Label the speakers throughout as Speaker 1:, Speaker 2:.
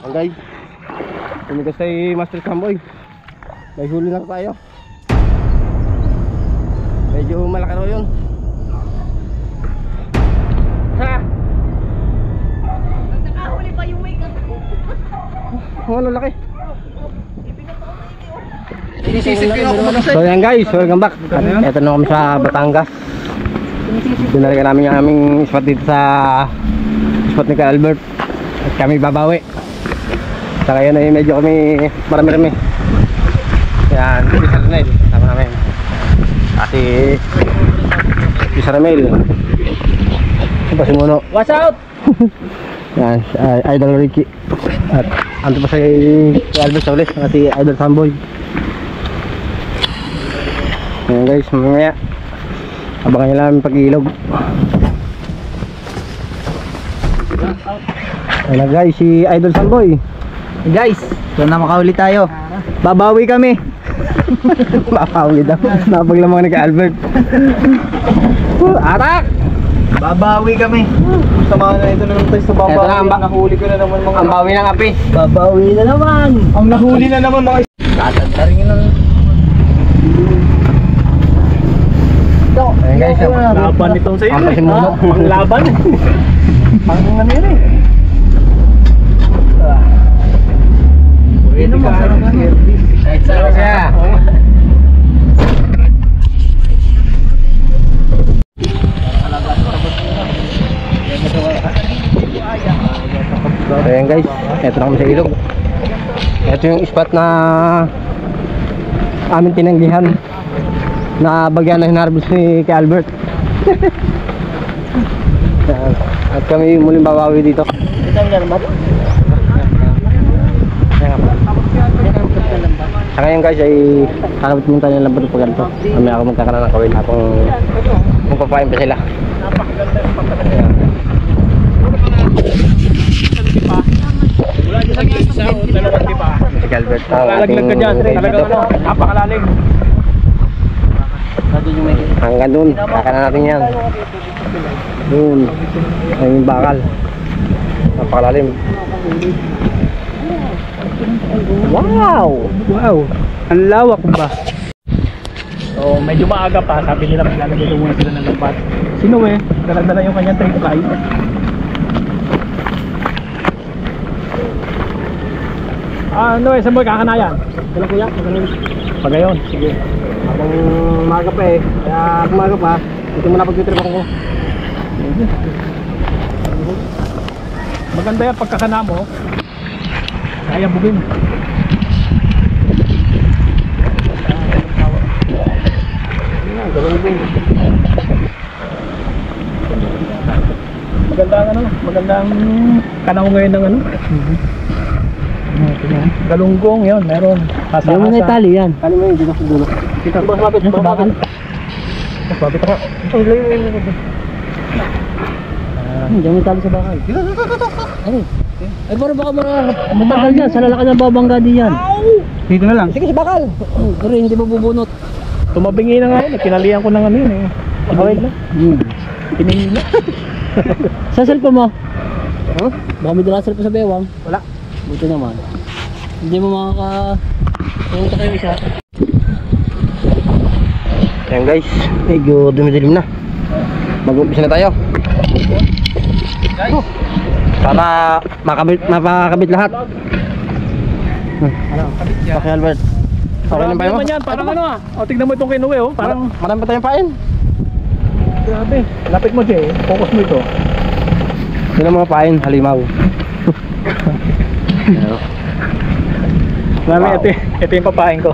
Speaker 1: Ang guys, tumigas tayo Master Camboy. May huli na tayo. Medyo malaki raw yun. Ha?
Speaker 2: Nakahuli pa yung wake up.
Speaker 1: Ano laki?
Speaker 3: So yan guys, welcome back. Ito na kami sa Batangas. Dinalaga namin yung aming spot dito sa spot ni Ka Albert. At kami babawi. Sa ngayon ay medyo kami marami-rami. Yan, si Sarnel, sama namin. Kasi si Sarnel. Ito pa si Mono.
Speaker 2: Watch out!
Speaker 3: Yan, Idol Ricky. At anto pa si Albert sa ulit, si Idol Samboy. Ayan guys, mamaya abangan nyo lang pag-ilog. Ayan guys, si Idol Samboy.
Speaker 2: Guys, so na makahuli tayo. Babawi kami.
Speaker 3: Babawi daw, napaglamang ni Ka Albert. Atak!
Speaker 2: Babawi kami.
Speaker 1: Sama na ito na naman tayo sa
Speaker 3: Ito na,
Speaker 1: baba. Nahuli ko na naman mga...
Speaker 3: Ang bawi ng api.
Speaker 2: Babawi na naman.
Speaker 1: Ang nahuli na naman mga...
Speaker 2: Tatantarin ng...
Speaker 3: Ayan guys,
Speaker 1: Laban nitong sa'yo.
Speaker 3: ang pasimuno.
Speaker 1: Ang laban. Ang ano yun eh.
Speaker 2: Pwede ka
Speaker 3: Sarap siya. So ayan guys, eto na kami sa ilog. Ito yung spot na aming tinanggihan na bagyan na hinarbos ni Ka Albert. At kami muling babawi dito. Sa ngayon guys ay kakabit muna tayo ng lambat pag ganito. Mamaya ako magkakaroon ng kawin habang magpapain pa sila.
Speaker 1: Wala dyan sa isa o dalawang di pa.
Speaker 3: Si Albert ang
Speaker 1: Lalaglag ka dyan. Talagang napakalalim.
Speaker 3: hanggang dun, kakanan natin yan. Dun, ayun yung bakal. Napakalalim. Wow!
Speaker 1: Wow! Ang lawak ba? So medyo maaga pa. Sabi nila maglalagay ko muna sila ng lambat. Sino eh? Dala-dala yung kanyang trip fly. Ano eh? Saan mo kakanayan?
Speaker 3: Kailan kuya?
Speaker 1: Pagayon. Sige.
Speaker 3: Habang umaga pa eh. Kaya umaga pa, ito muna pag-trip ako.
Speaker 1: Maganda yan pagkakana mo. Kaya bugin. Magandang ano, magandang kanaw ngayon ng ano. Galunggong yun, meron.
Speaker 3: Hindi mo na itali yan. Tali mo yun, dito sa dulo. Dito, mas mapit, mas bakal.
Speaker 1: Mas mapit ako.
Speaker 3: Hindi mo itali sa bakal. Ay, parang baka matagal dyan. Sa lalaki ng babangga din yan.
Speaker 1: Dito na lang.
Speaker 3: Sige, sa bakal. Pero hindi mabubunot.
Speaker 1: Tumabingi na nga yun, kinalihan ko ng ano yun eh. Pakawin na. Tiningin na.
Speaker 3: Sa cellphone mo? Huh? Baka may dala cellphone sa bewang.
Speaker 1: Wala.
Speaker 3: Buti naman. Hindi mo pumunta kayo isa. Ayan guys, medyo dumidilim na. Mag-umpisa na tayo. Para mapakabit lahat. Okay Albert. Okay na ba yun?
Speaker 1: Yan, parang ano ah. O, tignan mo itong kinuwi oh. Parang
Speaker 3: marami pa tayong pain.
Speaker 1: grabe. Lapit mo siya eh. Focus mo ito.
Speaker 3: Sino mga pain? Halimaw.
Speaker 1: Marami,
Speaker 3: Wow.
Speaker 1: ito yung papain ko.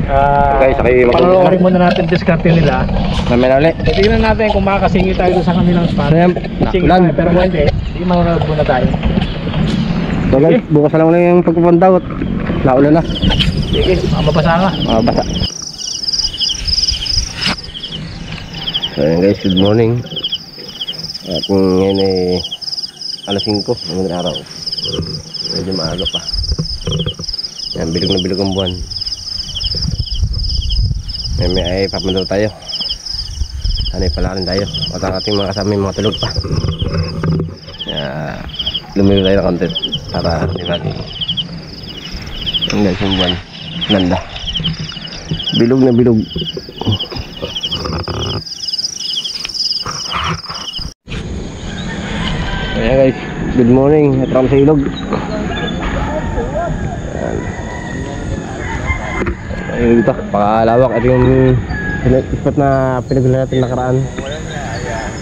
Speaker 3: Okay, sa kayo
Speaker 1: Panoorin muna natin diskarte nila.
Speaker 3: Mamaya na ulit.
Speaker 1: Tignan natin kung makakasingi tayo doon sa kanilang spot.
Speaker 3: Ayan,
Speaker 1: Singi
Speaker 3: nakulan.
Speaker 1: tayo, pero hindi. Hindi manunod muna tayo.
Speaker 3: So guys, bukas na lang ulit yung pagpupunta at naulan na.
Speaker 1: Sige, mabasa nga.
Speaker 3: Basa. So ayan guys, good morning. At ngayon ay alas 5 ng araw. Medyo maaga pa. Yan, bilog na bilog ang buwan. May ay papunta tayo. Ano ay pala rin tayo. At ang ating mga kasama yung mga tulog pa. lumili tayo ng content para hindi natin. Yan guys, yung buwan. Ganda. Bilog na bilog. Ayan guys, good morning. Ito kami sa ilog. Ayan dito, pakalawak. Ito yung spot na pinagula natin nakaraan.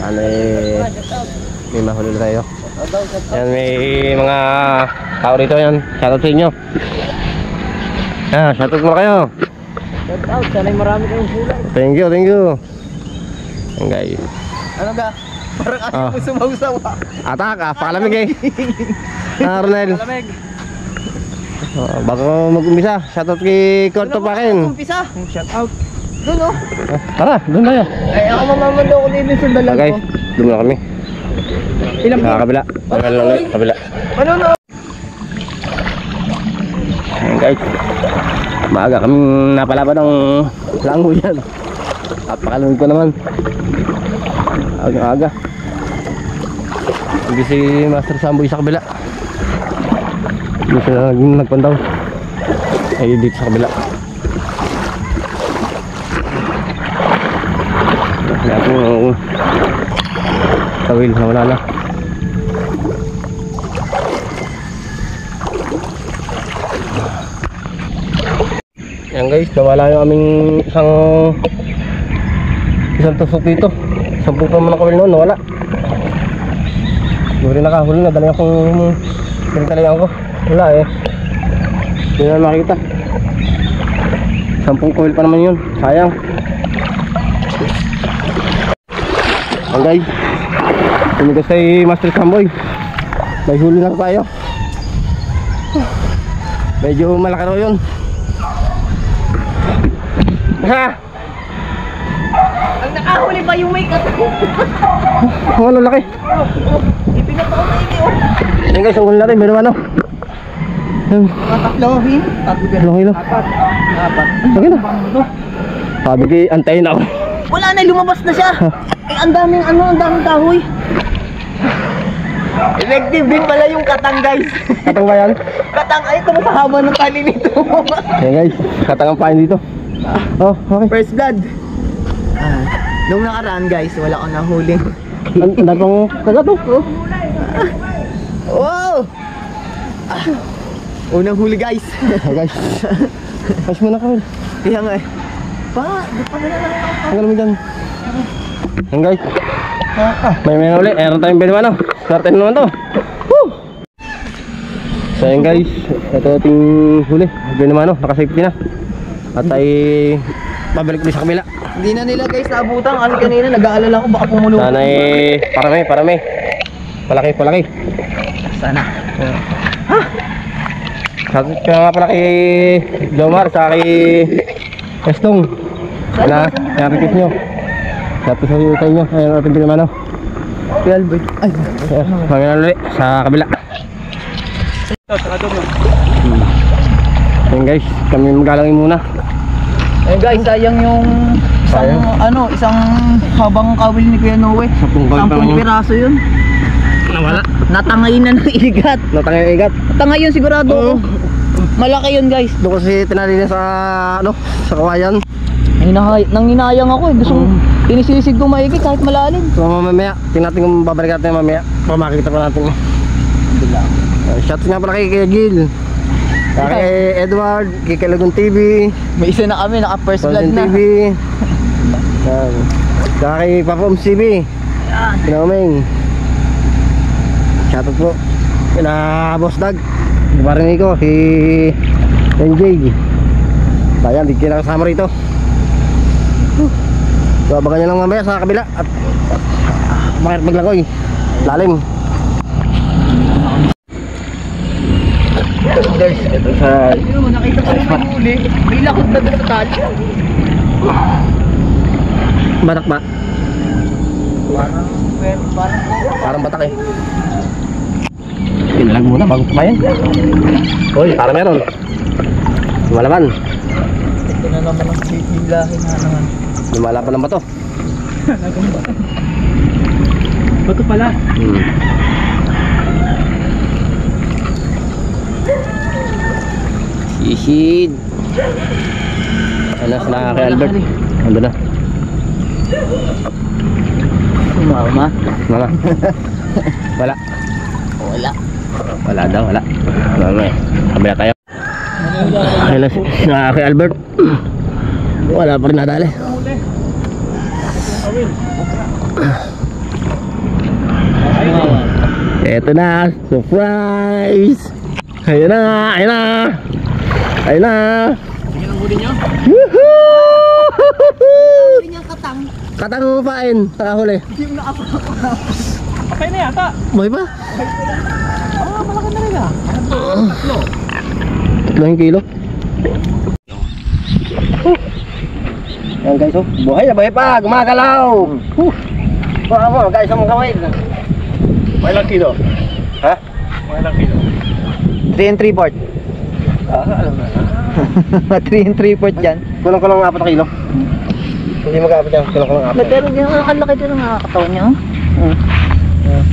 Speaker 3: Ano eh, may mahuli na tayo. Ayan, may mga tao rito yan. Shoutout sa inyo. Shoutout mo kayo.
Speaker 2: Shoutout, sana'y marami kayong hulay.
Speaker 3: Thank you, thank you. Ayan guys.
Speaker 2: Ano ga? Parang ayaw mo sumausaw ha.
Speaker 3: Atak, pakalamig eh. Ronel.
Speaker 2: Malamig.
Speaker 3: Bago mag-umpisa, shoutout kay Korto Pakin.
Speaker 2: Umpisa. Shoutout. Doon oh.
Speaker 3: Tara, doon tayo.
Speaker 2: Ay ako mamamando ko dito sa dalag ko.
Speaker 3: Guys, doon na kami.
Speaker 2: Ilang
Speaker 3: Sa kabila. Kabila.
Speaker 2: Ano no?
Speaker 3: Ayan guys. Maaga kaming napalaban ng lango yan. Napakalamig ko naman. Aga. Hindi si Master Samboy sa kabila. Hindi sila nagpandaw. Ay dito sa kabila. Kaya kung tawil na wala na. Yan guys, nawala yung aming isang tusok dito. 10 pa man ang kawil noon, nawala. Hindi rin nakahuli na, dali akong pinagtalayan ko. Wala eh, hindi na makita. 10 kawil pa naman yun, sayang. Ang guys, tumigas kay Master Samboy. May huli na tayo. Medyo malaki raw yun. Ha!
Speaker 2: Ang nakahuli pa yung may katapos.
Speaker 3: Ano laki?
Speaker 2: Ipinat ako na ini oh.
Speaker 3: Yan guys, ang huli natin, meron ano?
Speaker 2: Tatlohin.
Speaker 3: Ilang kilo?
Speaker 2: Apat.
Speaker 3: Laki na. Sabi kay antayin ako.
Speaker 2: Wala na, lumabas na siya. Eh, ang daming kahoy. Effective din pala yung katang guys.
Speaker 3: Katang ba yan?
Speaker 2: Katang ay ito sa haba ng tali nito.
Speaker 3: Yan guys, katang ang pain dito. Oh, okay.
Speaker 2: First blood. Nung nakaraan guys, wala akong nahuling.
Speaker 3: Ang pang kagat oh.
Speaker 2: Wow! Unang huli guys.
Speaker 3: Okay guys. Pas mo na kami.
Speaker 2: Kaya nga eh. Di pa na lang.
Speaker 3: Ang galamig yan. Yan guys. May uli. Meron tayong pwede ano. Swerte naman to. Woo! So yan guys. Ito ating huli. Pwede naman ano. Nakasafety na. At ay babalik ulit sa kabila.
Speaker 2: Hindi na nila guys naabutan. Kasi kanina nag-aalala ko baka pumulong.
Speaker 3: Sana ay parami. Palaki.
Speaker 2: Sana.
Speaker 3: Kaya nga pala kay Jomar sa kay Estong. Nakikis nyo. Tapos sa inyo. Ayan natin pinamano.
Speaker 2: Kaya Albert. Ay.
Speaker 3: Pagyan ulit sa kabila. Ayan guys, kami magalangin muna.
Speaker 2: Eh guys, sayang yung isang habang kawil ni Kuya Noe.
Speaker 3: 10 kawil pa
Speaker 2: 10
Speaker 3: yun.
Speaker 2: piraso yun.
Speaker 3: Nawala.
Speaker 2: Natangay na ng igat.
Speaker 3: Natangay igat.
Speaker 2: Tangay yun sigurado.
Speaker 3: Oo.
Speaker 2: Malaki yun guys.
Speaker 3: Doon kasi tinali na sa sa kawayan.
Speaker 2: Nanginayang ako eh. Gustong tinisisid ko maigi kahit malalim.
Speaker 3: So mamaya, tingnan natin kung babalik natin mamaya. Para makikita pa natin. Shout nga pala kay Gil. Kay Edward, kay Kalagon TV.
Speaker 2: May isa na kami, naka first blood
Speaker 3: Golden
Speaker 2: na.
Speaker 3: TV. Yan. Saka kay Papa CB. Pinaming. Shoutout po. Kina Boss Dag. Barinig ko si NJ. Ayan, di kita kasama rito. So abangan nyo lang mamaya sa kabila. At makit maglagoy. Lalim.
Speaker 2: There's
Speaker 3: Ito sa
Speaker 2: Ayun, nakita ko yung huli. May lakot na doon sa tali.
Speaker 3: batak ba?
Speaker 2: Parang
Speaker 3: Parang batak eh. Pinalag muna bago kumain. Uy, para meron. Lumalaban.
Speaker 2: ito na naman ang hilahin na naman.
Speaker 3: Lumalaban ng bato.
Speaker 1: Bato pala.
Speaker 3: Isid. Alas na kay Albert. Ando na.
Speaker 2: Mama.
Speaker 3: Wala. Wala.
Speaker 2: Wala.
Speaker 3: Wala daw, wala. Wala. Kabila tayo. Alas na kay Albert. Wala pa rin nadali. Eto na, surprise! Ayun na, ayun na! Ayun na!
Speaker 1: Sige lang huli nyo.
Speaker 3: Woohoo!
Speaker 2: Hindi niya katang.
Speaker 3: Katang pain, nakahuli.
Speaker 2: Hindi mo nakapag.
Speaker 1: Okay na yata.
Speaker 3: Buhay pa?
Speaker 1: Malaki na rin ah. Tatlo.
Speaker 3: 3 kilo. Yan guys, oh. Buhay na, buhay pa! Gumagalaw! Baka mo, guys, ang kamay.
Speaker 1: May ilang kilo?
Speaker 3: Ha?
Speaker 1: May ilang kilo?
Speaker 2: 3 and 3/4.
Speaker 3: Alam na.
Speaker 2: 3 and 3/4 dyan.
Speaker 3: Kulang-kulang 4 na kilo. Hindi mag-aabot yan, kulang-kulang 4.
Speaker 2: Pero yung kalaki din ang nakakataon niya.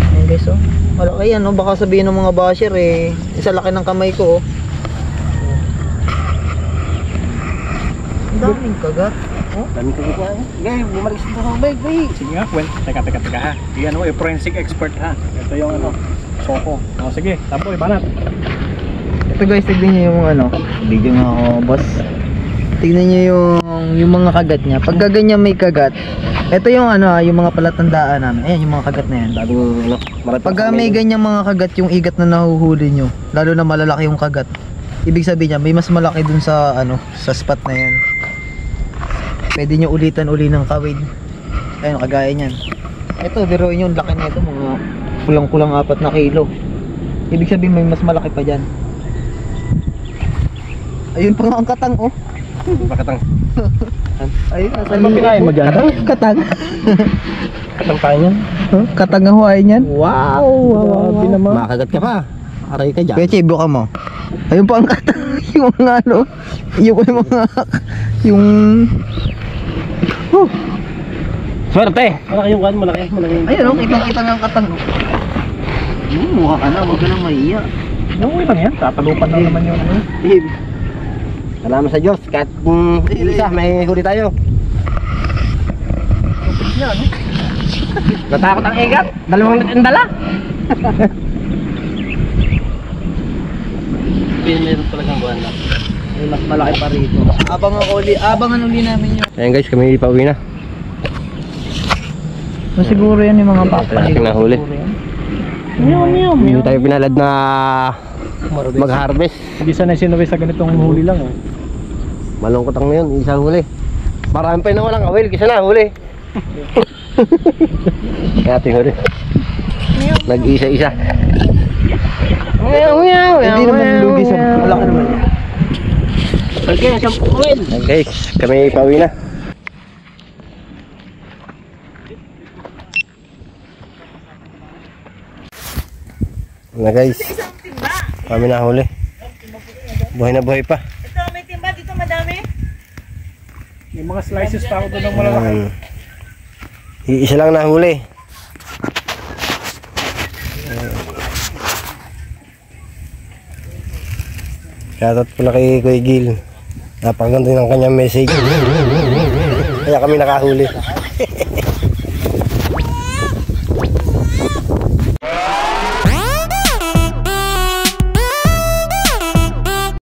Speaker 2: Ayan guys, oh. Malaki yan, oh. Baka sabihin ng mga basher, eh. Isa laki ng kamay ko, oh. Ang daming kagat. Oh.
Speaker 3: Dami ko dito. Sige, bumalik sa tubig, boy.
Speaker 1: Sige nga, teka ha. Iyan mo, forensic expert ha. Ito yung ano, soko. O sige, tapo, ibanat.
Speaker 2: Ito guys, tignan nyo yung ano. Video nga ako, boss. Tignan nyo yung mga kagat niya. Pag gaganyan may kagat, ito yung ano, yung mga palatandaan namin. Ayan, yung mga kagat na yan.
Speaker 3: Bagong ano,
Speaker 2: Pag may ganyan mga kagat, yung igat na nahuhuli nyo, lalo na malalaki yung kagat, ibig sabihin niya, may mas malaki dun sa ano, sa spot na yan. Pwede nyo ulitan uli ng kawid. Ayun, kagaya nyan. Ito, biruin nyo, laki na ito, mga kulang-kulang 4 na kilo. Ibig sabihin may mas malaki pa dyan. Ayun pa nga ang katang, oh.
Speaker 3: Bakatang.
Speaker 2: Ayun, nasa
Speaker 1: Ano ba pinain mo dyan?
Speaker 2: Katang?
Speaker 3: Katang tayo niyan.
Speaker 2: Huh? Katang ang huwain yan?
Speaker 3: Wow!
Speaker 1: Grabe naman.
Speaker 3: Makagat ka pa. Aray ka dyan.
Speaker 2: Kaya chibo ka mo. Ayun pa ang katang. Yung mga ano. Yung mga. Yung.
Speaker 3: Swerte!
Speaker 1: Malaki yung kan, malaki.
Speaker 2: Ayun, oh. Kitang-kita nga ang katang. Mukha ka na. Huwag ka nang maiya.
Speaker 1: Yung lang yan, tatalupan lang naman yung ano.
Speaker 3: Salamat sa Diyos. Kahit isa, may huli tayo. Natakot ang igat. 2 dala. Meron talagang buwan na.
Speaker 2: May mas malaki pa rito. Abangan uli namin yun.
Speaker 3: Ayan guys, kami pauwi na.
Speaker 2: So, siguro yan yung mga
Speaker 3: Wala nating nahuli. Hindi tayo pinalad na mag-harvest.
Speaker 1: Hindi sanay sinuwi sa ganitong huli lang. Oh.
Speaker 3: Malungkot ang ngayon, isa huli. Marami pa na walang awil, kisa na huli. Kaya ating huli. Nag-isa-isa.
Speaker 2: Hindi naman lugi sa malaki naman.
Speaker 3: Okay, guys, kami pauwi na. Na guys, kami na huli. Buhay na buhay pa.
Speaker 4: Ito, may timba dito madami.
Speaker 1: May mga slices pa ako doon ng malalaki.
Speaker 3: Isa lang nahuli. Shoutout po na kay Kuya Gil. Napakaganda ng kanyang message. Kaya kami nakahuli.